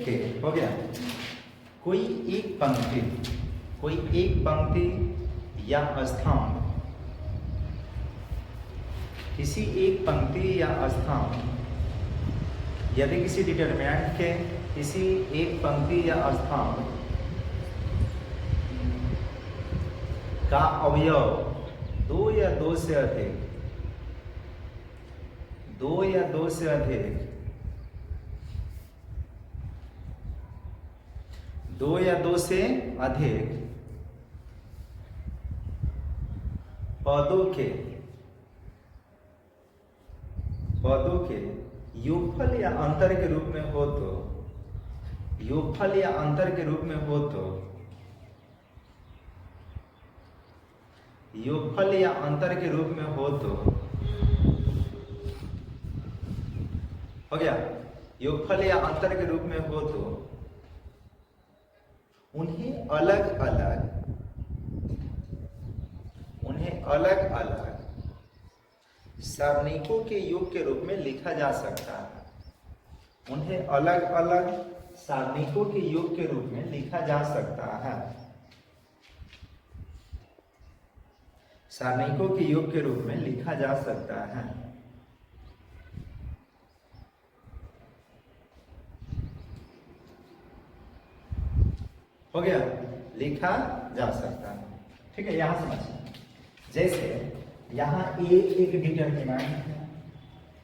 के हो गया। कोई एक पंक्ति या स्तंभ, किसी एक पंक्ति या स्तंभ यदि किसी डिटरमिनेंट के किसी एक पंक्ति या स्तंभ का अवयव दो या दो से अधिक पदों के योगफल या अंतर के रूप में हो तो हो गया। योगफल या अंतर के रूप में हो तो उन्हें अलग अलग सारणिकों के योग के रूप में लिखा जा सकता है। उन्हें अलग अलग सारणिकों के योग के रूप में लिखा जा सकता है। सारणिकों के योग के रूप में लिखा जा सकता है। हो गया, लिखा जा सकता है। ठीक है, यहां समझिए। जैसे यहाँ ए एक डिटरमिनेंट है,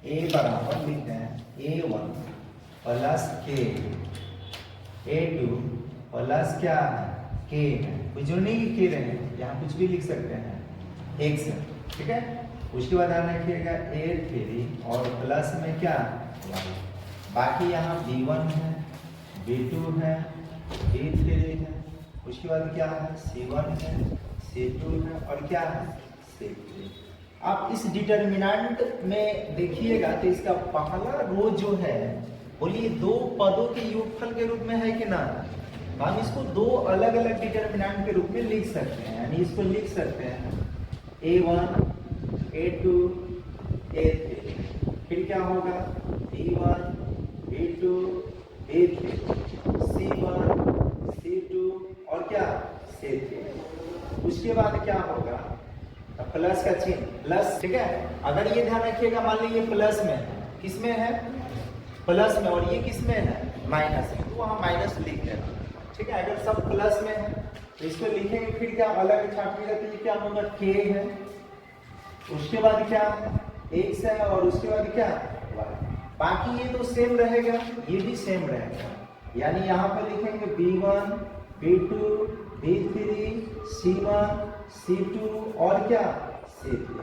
ए बराबर लिखते हैं A1 plus K, A2 plus क्या है K है, कुछ जो नहीं के रहे यहाँ कुछ भी लिख सकते हैं X, ठीक है। उसके बाद ध्यान रखिएगा A3 और प्लस में क्या Y, बाकी यहाँ B1 है, B2 है, B3 है, उसके बाद क्या है C1 है, C2 है और क्या है C3। आप इस डिटरमिनेंट में देखिएगा तो इसका पहला रो जो है बोलिए दो पदों के योगफल के रूप में है कि ना। हम इसको दो अलग अलग डिटरमिनेंट के रूप में लिख सकते हैं, यानी इसको लिख सकते हैं A1 A2 A3, फिर क्या होगा B1 B2 B3 C1 C2 और क्या C3। उसके बाद क्या होगा प्लस का चिन्ह, प्लस, ठीक है। अगर ये ध्यान रखिएगा, मान लीजिए प्लस में किस में है, प्लस में, और ये किस में है माइनस में, तो वहां माइनस लिख देना, ठीक है। अगर सब प्लस में है तो इसको लिखेंगे, फिर क्या अलग छापिएगा तो ये क्या होगा K है, उसके बाद क्या X है और उसके बाद क्या Y। बाकी ये तो सेम रहेगा, ये भी सेम रहेगा, यानी यहाँ पे लिखेंगे B1 B2 B3 C1 C2 और क्या C3।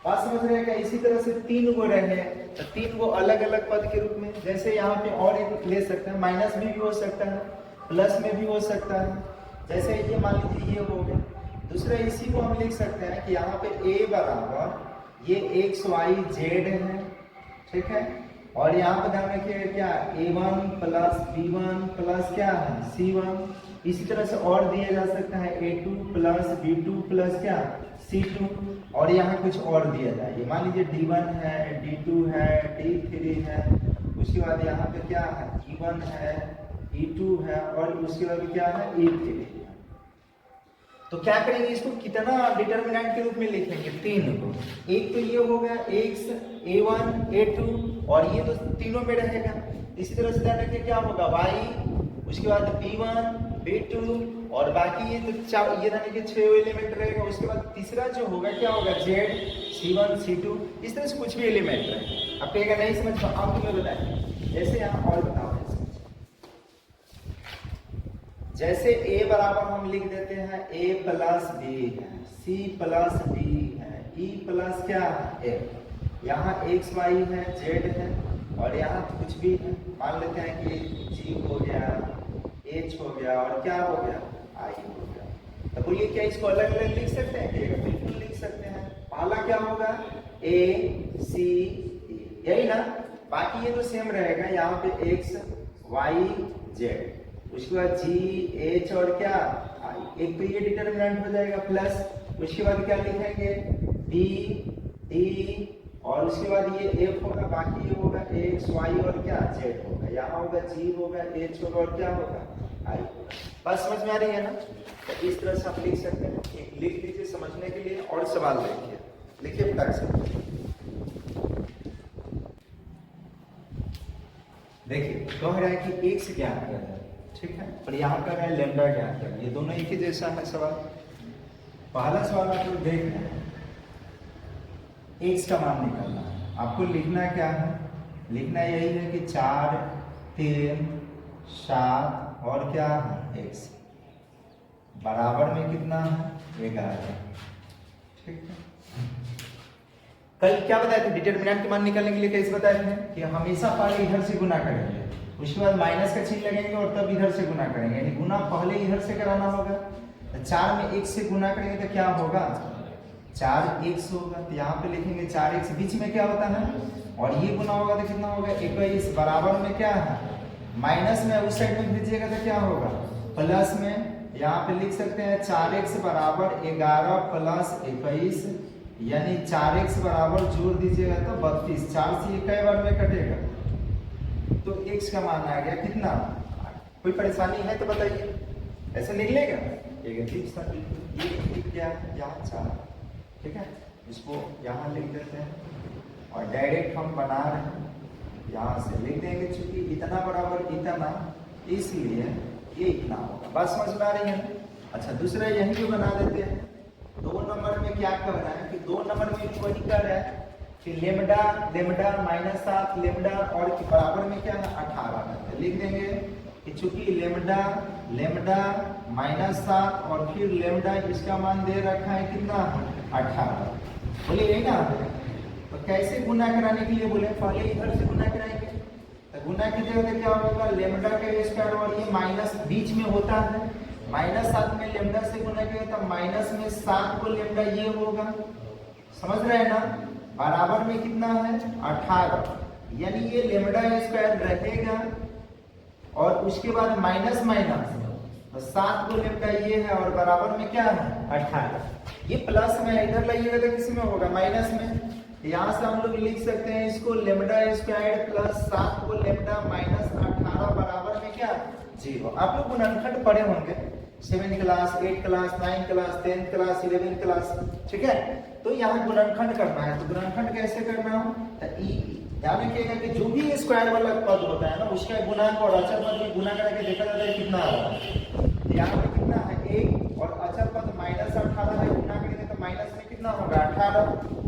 बात समझ रहे हैं क्या। इसी तरह से तीन गो रहे तो तीन गो अलग अलग पद के रूप में, जैसे यहाँ पे और एक ले सकते हैं, माइनस में भी हो सकता है, प्लस में भी हो सकता है। जैसे ये मान लीजिए ये हो गया। दूसरा इसी को हम लिख सकते हैं कि यहाँ पे A बराबर ये XYZ है, ठीक है। और यहाँ पर ध्यान रखिएगा क्या A1 प्लस B1 प्लस क्या है C1। इसी तरह से और दिया जा सकता है A2 प्लस B2 प्लस क्या C2, और यहाँ कुछ और दिया जाए, मान लीजिए D1 है, D2 है, D3 है, उसके बाद यहाँ पे क्या है E1 है, E2 है और उसके बाद क्या है E3 है। तो क्या करेंगे, इसको कितना डिटरमिनेंट के रूप में लिखेंगे, तीन को। एक तो ये हो गया X A1 A2 और ये तो तीनों में रहेगा। इसी तरह से ध्यान रखिए क्या होगा Y, उसके बाद B1 B2 और बाकी ये तो ये ध्यान रखिए 6 एलिमेंट रहेगा। उसके बाद तीसरा जो होगा क्या होगा Z C1 C2, इस तरह से कुछ भी एलिमेंट रहे। आप कहेगा नहीं समझ पाओ, आप तुम्हें बताएं। जैसे यहाँ और बताओ, जैसे A बराबर हम लिख देते हैं A प्लस B है, C प्लस D है, E प्लस क्या है F। यहाँ X Y है, Z है और यहाँ कुछ भी है, मान लेते हैं कि G हो गया, H हो गया और क्या हो गया I हो गया। तो बोलिए क्या इसको अलग अलग लिख सकते हैं, बिल्कुल लिख सकते हैं। पहला क्या होगा A C E, यही ना। बाकी ये तो सेम रहेगा, यहाँ पे X Y Z, उसके बाद G H और क्या I, एक तो ये डिटरमिनेंट हो जाएगा प्लस। उसके बाद क्या लिखेंगे D D और उसके बाद ये f होगा, बाकी ये होगा x y और क्या z होगा, यहाँ होगा g होगा, h होगा और क्या होगा i होगा। बात समझ में आ रही है ना? तो इस तरह से आप लिख सकते हैं। एक लिख लीजिए समझने के लिए और सवाल देखिए, लिखिए फटाक से। देखिए कह रहा है कि x ज्ञात करना है, ठीक है, और यहाँ कह रहा है लैम्डा ज्ञात करना, ये दोनों एक ही जैसा है सवाल। पहला सवाल आप लोग देख रहे हैं, x का मान निकालना है। आपको लिखना क्या है? लिखना यही है कि 4 3 7 और क्या है x बराबर में कितना है 11, ठीक है। कल क्या बताए थे? डिटरमिनेंट के मान निकालने के लिए कैसे बताए थे कि हमेशा पहले इधर से गुना करेंगे, उसके बाद माइनस का चिन्ह लगेंगे और तब इधर से गुना करेंगे, यानी गुना पहले इधर से कराना होगा। तो 4 में 1 से गुना करेंगे तो क्या होगा 4x होगा, तो यहाँ पे लिखेंगे 4x, बीच में क्या होता है और ये गुना होगा तो कितना होगा 21, बराबर में क्या है माइनस में उस साइड में भेजिएगा तो क्या होगा प्लस में। यहाँ पे लिख सकते हैं 4x बराबर 11 प्लस 21, यानी 4x बराबर जोड़ दीजिएगा तो 32, 4 से कई बार में कटेगा तो x का मान आ गया कितना। कोई परेशानी है तो बताइए, ऐसे निकलेगा ये लिख क्या यहाँ 4, ठीक है, इसको यहाँ लिख देते हैं और डायरेक्ट हम बना रहे हैं, यहाँ से लिख देंगे चूंकि इतना बराबर इतना, इसलिए ये इतना होगा। बात समझ में आ रही है? अच्छा दूसरा यही भी बना देते हैं। 2 नंबर में क्या कर रहा है कि 2 नंबर में वही कर रहा है कि लेमडा लेमडा माइनस 7 लेमडा और बराबर में क्या है 18, लिख देंगे कि चूंकि लेमडा लेमडा माइनस 7 और फिर लेमडा इसका मान दे रखा है कितना 18, बोले यही ना। तो कैसे गुना कराने के लिए बोले पहले इधर से गुना कराएंगे, तो गुना कीजिएगा तो क्या होगा लेमडा का स्क्वायर और ये माइनस बीच में होता है, माइनस 7 में लेमडा से गुना किया तो माइनस में 7 को लेमडा ये होगा, समझ रहे हैं ना, बराबर में कितना है 18, यानी ये लेमडा स्क्वायर रहेगा और उसके बाद माइनस माइनस तो 7 को लेमडा ये है और बराबर में क्या है 18, ये प्लस में इधर लाइएगा तो किस में होगा माइनस में। यहाँ से हम लोग लिख सकते हैं इसको लेमडा स्क्वायर प्लस 7 को लेमडा माइनस 18 बराबर में क्या 0। आप लोग गुणनखंड पढ़े होंगे 7th class 8th class 9th class 10th class 11th class, ठीक है। तो यहाँ गुणनखंड करना है, तो गुणनखंड कैसे करना हो ध्यान रखिएगा कि जो भी स्क्वायर वाला पद होता है ना उसका गुणांक और अचर पद में गुना करके देखा जाता है कितना आ रहा है। यहाँ पे कितना है 1 और अचर पद माइनस 18 है, गुना करेंगे तो माइनस में कितना होगा 18,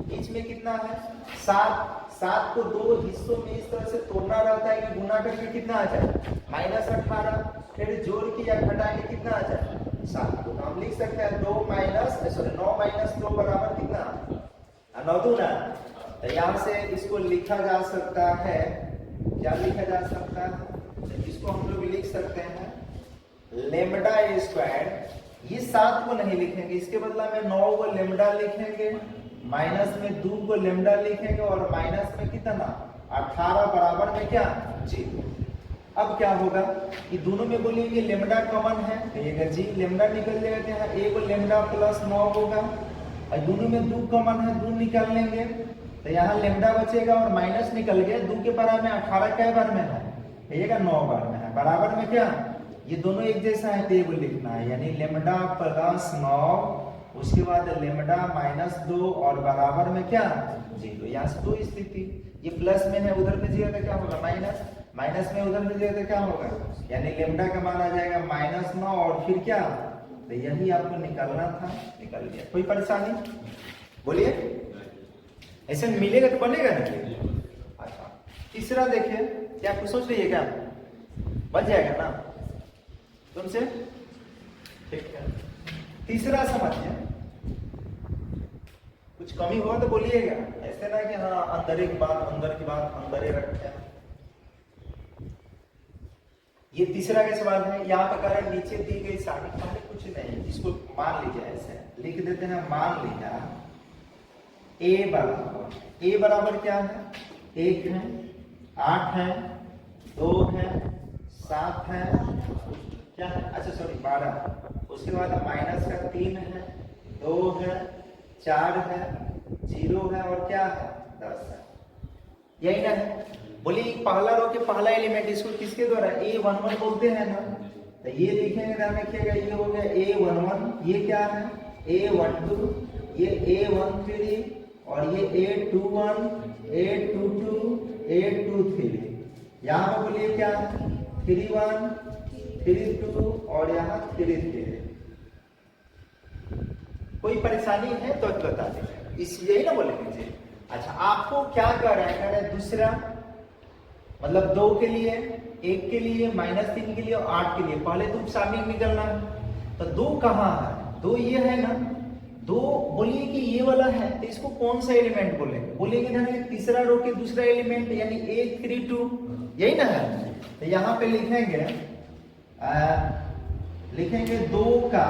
बीच में कितना है 7 को 2 हिस्सों में इस तरह से तोड़ना रहता है कि गुना करके कितना आ जाए माइनस 18, फिर जोड़ के या घटा के कितना आ जाए 7 को। हम लिख सकते हैं 9 माइनस 2 बराबर कितना 9 दूना। तो यहाँ से इसको लिखा जा सकता है, क्या लिखा जा सकता है, तो इसको हम लोग लिख सकते हैं लेमडा स्क्वायर, ये 7 को नहीं लिखेंगे, इसके बदला में 9 को लेमडा लिखेंगे, माइनस में 2 को लेमडा लिखेंगे और माइनस में कितना 18 बराबर में क्या 0। अब क्या होगा कि दोनों में बोलेंगे लेमडा कॉमन है तो ये जी लेमडा निकल जाएगा, यहाँ एक लेमडा प्लस 9 होगा और दोनों में 2 कॉमन है 2 निकाल लेंगे तो यहाँ लेमडा बचेगा और माइनस निकल गया, 2 के बार में 18 कै बार में है ये 9 बार में है, बराबर में क्या ये दोनों एक जैसा है तो ये लिखना है, यानी लेमडा प्लस 9 उसके बाद लेमडा माइनस 2 और बराबर में क्या 0। यहाँ से 2 स्थिति, ये प्लस में है उधर भेजिएगा तो क्या होगा माइनस, माइनस में उधर भेजिएगा तो क्या होगा, यानी लेमडा का मान आ जाएगा माइनस 9 और फिर क्या, तो यही आपको निकालना था, निकल गया। कोई परेशानी बोलिए, ऐसे मिलेगा तो बनेगा ना। अच्छा तीसरा देखिए, क्या कुछ सोच रही है क्या, बन जाएगा ना तुमसे, ठीक है। तीसरा समझिए, कुछ कमी हुआ तो बोलिएगा, ऐसे ना कि हाँ अंदर की बात अंदर ही रखते हैं। ये तीसरा का सवाल है, यहाँ का कारण नीचे दी गई सारी पहले कुछ नहीं, इसको मान लीजिए, ऐसे लिख देते हैं, मान लिया a बराबर क्या है 1 है 8 है 2 है 7 है क्या है, अच्छा सॉरी 12, उसके बाद माइनस का 3 है 2 है 4 है 0 है और क्या है 10 है, यही ना है। बोलिए पहला रो के पहला एलिमेंट इसको किसके द्वारा A11 बोलते हैं ना, तो ये लिखेंगे, ध्यान रखिएगा, ये हो गया A11, ये क्या है A12, ये A13 और ये A21, A22, A23। यहाँ पर बोलिए क्या 31, 32 और यहाँ 33। कोई परेशानी है तो बता दीजिए, इस यही ना बोलेंगे जी। अच्छा आपको क्या कर रहा है दूसरा, मतलब 2 के लिए, 1 के लिए, -3 के लिए और 8 के लिए, पहले तो उपसारणिक निकलना है। तो 2 कहाँ है, 2 ये है ना, 2 बोलिए कि ये वाला है, तो इसको कौन सा एलिमेंट बोलेंगे, बोलेंगे ना तीसरा रो के दूसरा एलिमेंट यानी A32, यही ना है। तो यहाँ पे लिखेंगे लिखेंगे 2 का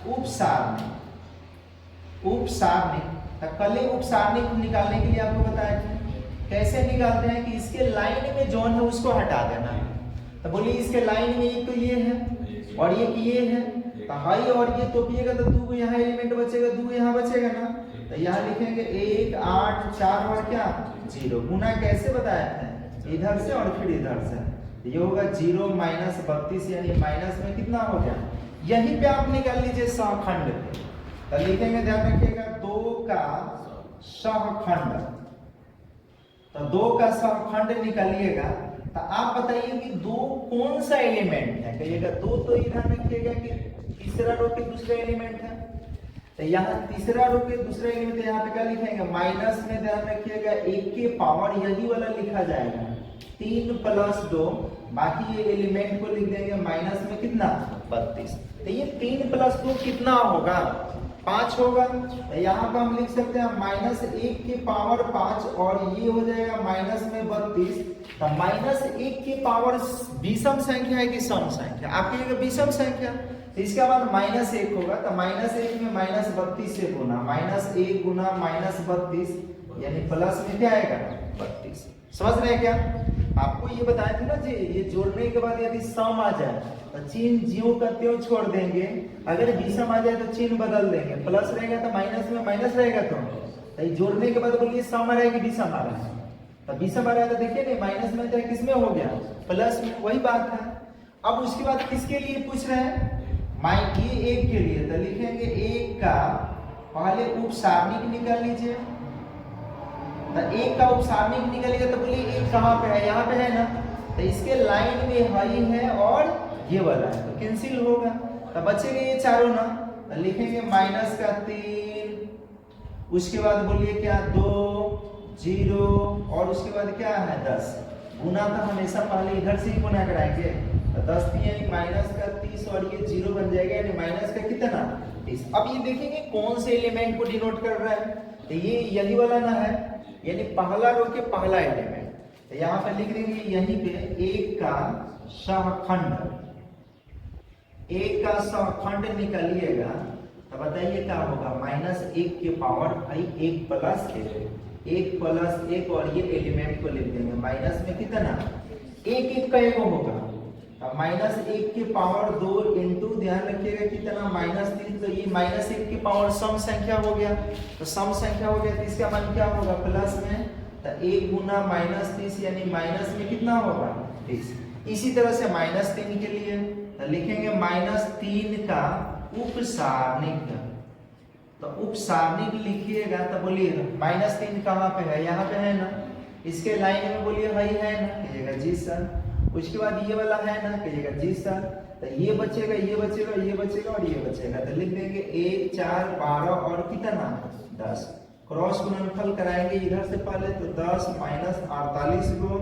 उपसारणिक, उपसारणिक। तो कल उपसारणिक निकालने के लिए आपको बताया कैसे निकालते हैं कि इसके लाइन में जोन है उसको हटा देना है। तो बोलिए इसके लाइन में एक तो ये है और एक ये है, तो हाई और ये तोपिएगा तो 2 यहाँ एलिमेंट बचेगा, 2 यहाँ बचेगा ना। तो यहाँ लिखेंगे 1, 8, 4 और क्या 0। गुना कैसे बताया था, इधर से और फिर इधर से, ये होगा 0 - 32 यानी माइनस में कितना हो गया, यहीं पे आप निकाल लीजिए सहखंड। तो लिखेंगे, ध्यान रखिएगा 2 का सहखंड, तो 2 का सहखंड निकालिएगा। तो आप बताइए कि 2 कौन सा एलिमेंट है, कहिएगा 2 तो इधर रखिएगा कि तीसरा रो के दूसरा एलिमेंट है। तो यहाँ तीसरा रो के दूसरा एलिमेंट, यहाँ पे क्या लिखेंगे माइनस में, ध्यान रखिएगा 1 के पावर यही वाला लिखा जाएगा 3 + 2, बाकी ये एलिमेंट को लिख देंगे माइनस में कितना 32। तो ये 3 + 2 कितना होगा 5 होगा। तो यहाँ पर हम लिख सकते हैं -1 के पावर 5 और ये हो जाएगा माइनस में 32। तो -1 के पावर विषम संख्या है कि सम संख्या, आप कहिएगा विषम संख्या, तो इसके बाद -1 होगा। तो -1 में -32 से गुना, -1 गुना -32 यानी प्लस में क्या आएगा 32। समझ रहे हैं क्या, आपको ये बताया था ना जी, ये जोड़ने के बाद यदि सम आ जाए तो चिन्ह ज्यों का त्यों छोड़ देंगे, अगर विषम आ जाए तो चिन्ह बदल देंगे, प्लस रहेगा तो माइनस में माइनस रहेगा। तो जोड़ने के बाद बोलिए सम आ रहा है कि विषम आ रहा है, तो विषम आ रहा है तो देखिए ना माइनस में चाहे किसमें हो गया प्लस में, वही बात है। अब उसके बाद किसके लिए पूछ रहे हैं, ये 1 के लिए, तो लिखेंगे 1 का पहले उपसारणिक निकाल लीजिए। तो 1 का उपसारणिक निकलेगा तो बोलिए 1 कहाँ पे है, यहाँ पे है ना, तो इसके लाइन में हाई है और ये वाला है, तो कैंसिल होगा। तो बचेगा ये चारों ना, तो लिखेंगे -3, उसके बाद बोलिए क्या 2, 0 और उसके बाद क्या है 10। गुना तो हमेशा पहले इधर से ही गुना कराएंगे, तो 10 यानी -30 और ये 0 बन जाएगा यानी माइनस का कितना 30। अब ये देखेंगे कौन से एलिमेंट को डिनोट कर रहा है, तो ये यही वाला ना है, यानी पहला रो के पहला एलिमेंट। तो यहाँ पे लिख देंगे यहीं पे 1 का सहखंड, 1 का सहखंड निकालिएगा तो बताइए क्या होगा, -1 के पावर 1 प्लस 1 और ये एलिमेंट को लिख देंगे माइनस में कितना 1 का 1 होगा, -1 के पावर 2 इंटू, ध्यान रखिएगा कितना -3, तो ये -1 के पावर सम संख्या हो गया, तो सम संख्या हो गया तो इसका मान क्या होगा प्लस में, तो 1 गुना -30 यानी माइनस में कितना होगा 30। इसी तरह से -3 के लिए तो लिखेंगे -3 का उपसारणिक, तो उपसारणिक लिखिएगा तो बोलिए -3 कहाँ पे है, यहाँ पे है ना, इसके लाइन में बोलिए हाई है ना, कहिएगा जी सर। उसके बाद ये वाला है ना, कहिएगा जी सर। तो ये बचेगा, ये बचेगा, ये बचेगा और ये बचेगा, तो लिख देंगे 1, 4, 12 और कितना 10। क्रॉस गुणनफल कराएंगे इधर से पहले, तो 10 - 48 गो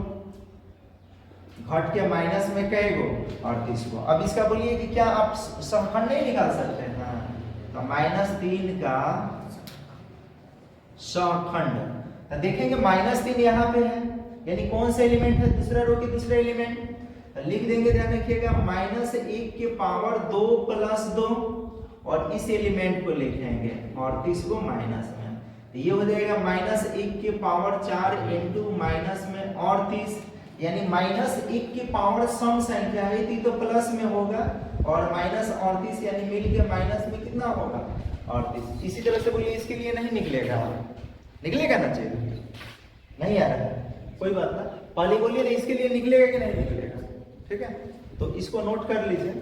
घट के माइनस में कै गो 38 गो। अब इसका बोलिए कि क्या आप सहखंड नहीं निकाल सकते हैं, तो -3 का सहखंड, तो देखेंगे -3 यहाँ पे है, यानी कौन सा एलिमेंट है, दूसरा रो के दूसरा एलिमेंट, तो लिख देंगे, ध्यान रखिएगा -1 के पावर 2 + 2 और इस एलिमेंट को लिखेंगे 38 को माइनस में, तो ये हो जाएगा -1 के पावर 4 इंटू माइनस में 38, यानी -1 के पावर सम संख्या है थी तो प्लस में होगा और -38 यानी मिल के माइनस में कितना होगा 38। इसी तरह से बोलिए इसके लिए नहीं निकलेगा, निकलेगा ना चाहिए। नहीं आ रहा है, कोई बात ना, पहले बोलिए ना इसके लिए निकलेगा कि नहीं निकलेगा, ठीक है। तो इसको नोट कर लीजिए।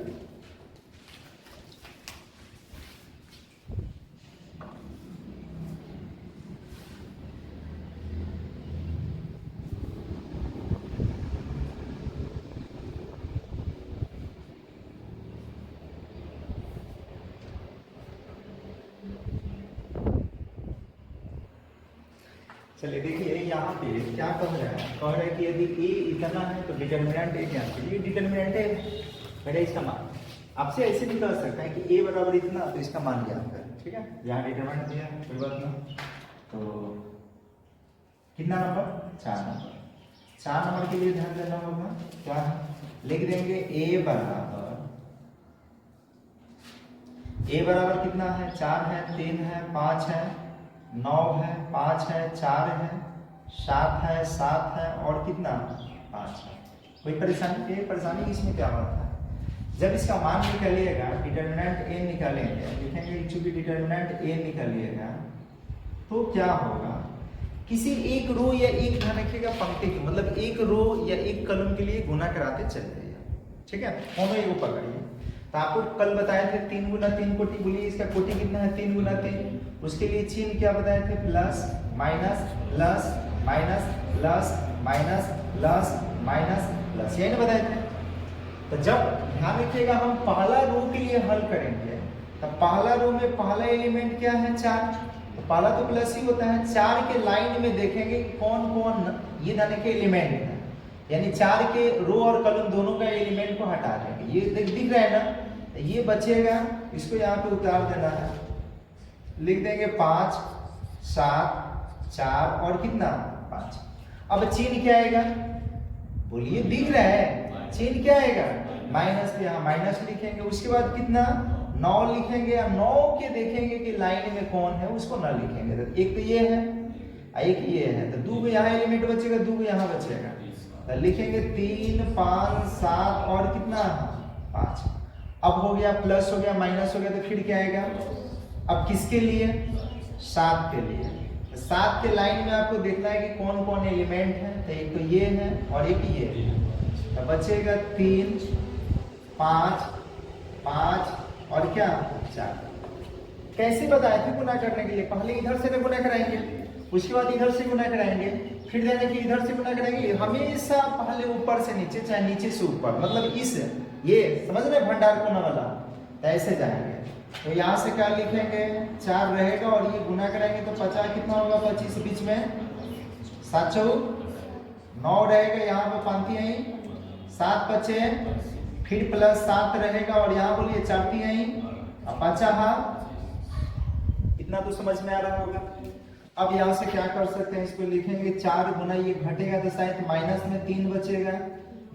चलिए देखिए यहाँ पे क्या कह रहा है, कह रहा है कि यदि ए इतना है तो डिटर्मिनेंट ए क्या है, ये डिटर्मिनेंट है बेटा इसका मान। आपसे ऐसे भी कह सकता है कि ए बराबर इतना, तो इसका मान ज्ञात कर, ठीक है। यहाँ डिटर्मिनेंट दिया है, कोई बात नहीं। तो कितना नंबर, 4 नंबर। 4 नंबर के लिए ध्यान देना होगा, क्या है, लिख देंगे ए बराबर कितना है, 4 है, 3 है, 5 है, 9 है, 5 है, 4 है, 7 है, 7 है और कितना 5 है। कोई परेशानी, ये परेशानी इसमें क्या बात है, जब इसका मान निकालिएगा, डिटर्मिनेंट ए निकालेंगे, लिखेंगे चूंकि डिटर्मिनेंट ए निकालिएगा तो क्या होगा, किसी एक रो या एक ध्यान रखिएगा पंक्ति की, मतलब एक रो या एक कॉलम के लिए गुना कराते चले जाइए, ठीक है। दोनों को पकड़िए। तो आपको कल बताए थे 3 गुना 3 कोटि, बोलिए इसका कोटि कितना है, 3 गुना 3। उसके लिए चिन्ह क्या बताए थे, plus minus plus minus plus minus plus minus plus, यही ना बताए थे। तो जब ध्यान रखिएगा हम पहला रो के लिए हल करेंगे, तो पहला रो में पहला एलिमेंट क्या है, 4, तो पहला तो प्लस ही होता है। 4 के लाइन में देखेंगे कौन कौन ये दाने के एलिमेंट है, यानी 4 के रो और कॉलम दोनों का एलिमेंट को हटा देंगे, ये दिख रहा है ना, ये बचेगा, इसको यहाँ पे उतार देना है, लिख देंगे 5 7 4 और कितना 5। अब चिन्ह क्या आएगा, बोलिए दिख रहा है, चिन्ह क्या आएगा, माइनस, यहाँ माइनस लिखेंगे। उसके बाद कितना 9 लिखेंगे, या 9 के देखेंगे कि लाइन में कौन है, उसको ना लिखेंगे, तो एक तो ये है, एक ये है, तो 2 यहाँ एलिमेंट बचेगा, 2 यहाँ बचेगा, तो लिखेंगे 3 5 7 और कितना 5। अब हो गया, प्लस हो गया, माइनस हो गया, तो फिर क्या आएगा, अब किसके लिए, 7 के लिए। 7 के लाइन में आपको देखना है कि कौन कौन एलिमेंट है, तो एक तो ये है और एक ये है, तो बचेगा 3 5 5 और क्या 4। कैसे बताए थे गुना करने के लिए, पहले इधर से गुना कराएंगे, उसके बाद इधर से गुना कराएंगे, फिर जाने की इधर से गुना कराएंगे, हमेशा पहले ऊपर से नीचे चाहे नीचे से ऊपर, मतलब इस ये समझ रहे भंडार कोना वाला, तो ऐसे जाएंगे। तो यहाँ से क्या लिखेंगे, 4 रहेगा और ये गुना कराएंगे तो 50 कितना होगा, 25 बीच में 7 4 9 रहेगा, यहाँ पे पांति आई 7 बचे, फिर प्लस 7 रहेगा और यहाँ बोलिए 4 ती आई 50, इतना तो समझ में आ रहा होगा। अब यहाँ से क्या कर सकते हैं, इसको लिखेंगे 4 गुना ये घटेगा तो शायद माइनस में 3 बचेगा,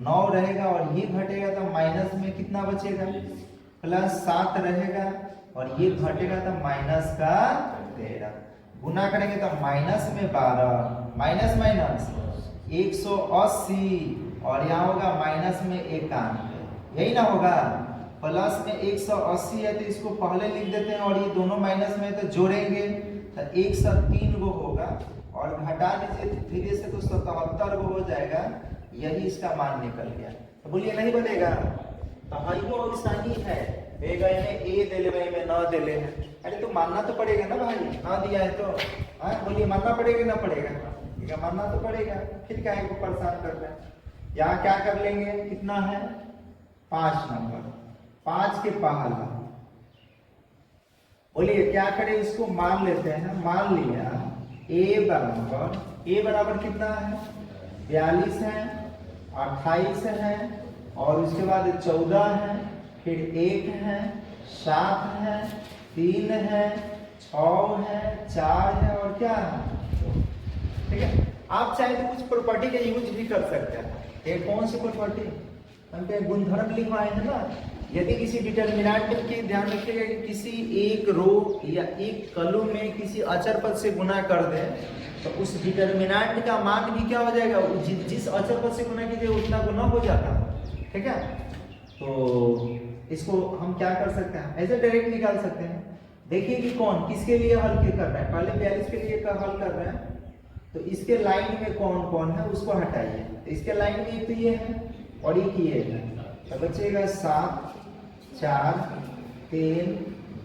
9 रहेगा और ये घटेगा तो माइनस में कितना बचेगा, प्लस 7 रहेगा और ये घटेगा तो माइनस का 13, गुना करेंगे तो माइनस में 12, माइनस माइनस 180 और यहाँ होगा माइनस में 91, यही ना होगा। प्लस में 180 है तो इसको पहले लिख देते हैं और ये दोनों माइनस में तो जोड़ेंगे तो 103 गो होगा और घटा लीजिए धीरे से तो 77 गो हो जाएगा, यही इसका मान निकल गया। तो बोलिए नहीं बनेगा, तो हाइगो और सही है, बेगा में ए दे ले में ना दे ले है, अरे तो मानना तो पड़ेगा ना भाई, ना दिया है तो बोलिए मानना पड़ेगा ना पड़ेगा, मानना तो पड़ेगा, फिर क्या है को परेशान कर रहे हैं। यहाँ क्या कर लेंगे, कितना है 5 नंबर, 5 के पहला बोलिए क्या करें, इसको मान लेते हैं, मान लिया ए बराबर कितना है 42 है, 28 है और उसके बाद 14 है, फिर 1 है, 7 है, 3 है, 6 है, 4 है और क्या है, ठीक है। आप चाहे तो कुछ प्रॉपर्टी का यूज भी कर सकते हैं। ये कौन सी प्रॉपर्टी, हम क्या गुणधर्म लिखवाए हैं ना, यदि किसी डिटर्मिनेंट के ध्यान रखिएगा कि किसी एक रो या एक कॉलम में किसी अचर पद से गुना कर दें तो उस डिटर्मिनेंट का मान भी क्या हो जाएगा, जिस अचर पद से गुना कीजिए उतना गुना हो जाता है, ठीक है। तो इसको हम क्या कर सकते हैं, ऐसे डायरेक्ट निकाल सकते हैं। देखिए कि कौन किसके लिए हल कर रहा है, पहले 42 के लिए का हल कर रहे हैं तो इसके लाइन में कौन कौन है उसको हटाइए। तो इसके लाइन में एक तो ये है और एक ये है, तो बचेगा 7 4 3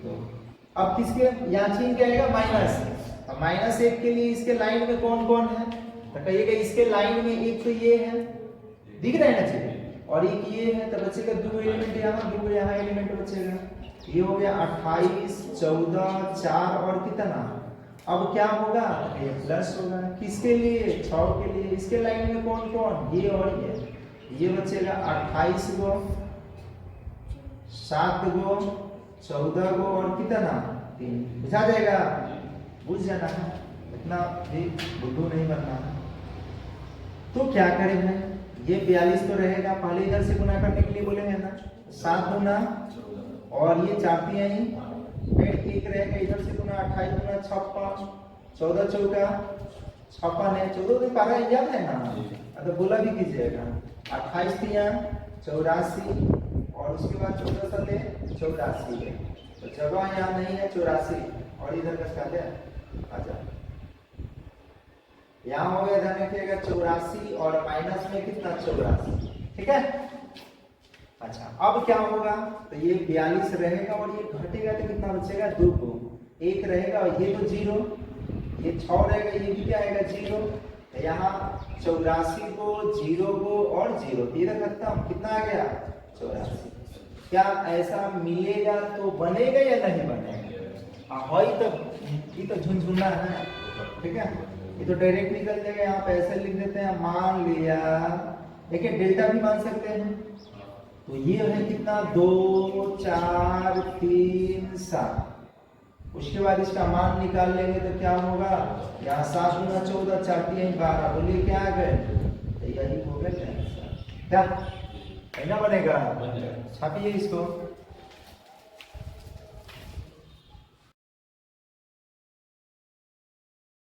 2। अब किसके यहाँ चिन्ह क्या आएगा माइनस, अब -1 के लिए इसके लाइन में कौन कौन है, तो कहिएगा इसके लाइन में एक तो ये है, दिख रहा है ना चीज, और एक ये है, तो बचेगा 2 एलिमेंट यहाँ, 2 यहाँ एलिमेंट बचेगा। ये हो गया 28 14 4 और कितना, अब क्या होगा ये प्लस होगा, किसके लिए 6 के लिए। इसके लाइन में कौन कौन, ये और ये बचेगा 28 गो 7 गो 14 गो और कितना 3, बुझा जाएगा, बुझ जाना है, इतना भी बुद्धू नहीं बनना है। तो क्या करें भाई, ये 42 तो रहेगा, पहले इधर से गुना करने के लिए बोले हैं ना, 7 गुना और ये 4 तिहाई, फिर 1 रहेगा इधर से गुना, 28 गुना 56, 14 चौका 56 है, 14 तो पारा याद है ना, तो बोला भी कीजिएगा, 28 तिया 84 और उसके बाद 14 सते 84 है, तो जगह यहाँ नहीं है 84 और इधर का साथ है, अच्छा यहाँ हो गया, ध्यान रखिएगा 84 और माइनस में कितना 84, ठीक है। अच्छा अब क्या होगा, तो ये 42 रहेगा और ये घटेगा तो कितना बचेगा 2 को, 1 रहेगा और ये तो 0, ये 6 रहेगा, ये भी क्या आएगा 0, यहाँ 84 को 0 को और 0, 13 खत्म, कितना आ गया 84। क्या ऐसा मिलेगा तो बनेगा या नहीं बनेगा, हाँ ये तो झुनझुना है, ठीक है, ये तो डायरेक्ट निकल जाएगा, यहाँ पे ऐसे लिख देते हैं, मान लिया देखिए डेल्टा भी मान सकते हैं, तो ये है कितना 2 4 3 7, उसके बाद इसका मान निकाल लेंगे तो क्या होगा, यहाँ 7 गुना 14 4 3 12, बोलिए क्या आ गए, तो यही हो गया क्या, कहना बनेगा, छापिए इसको।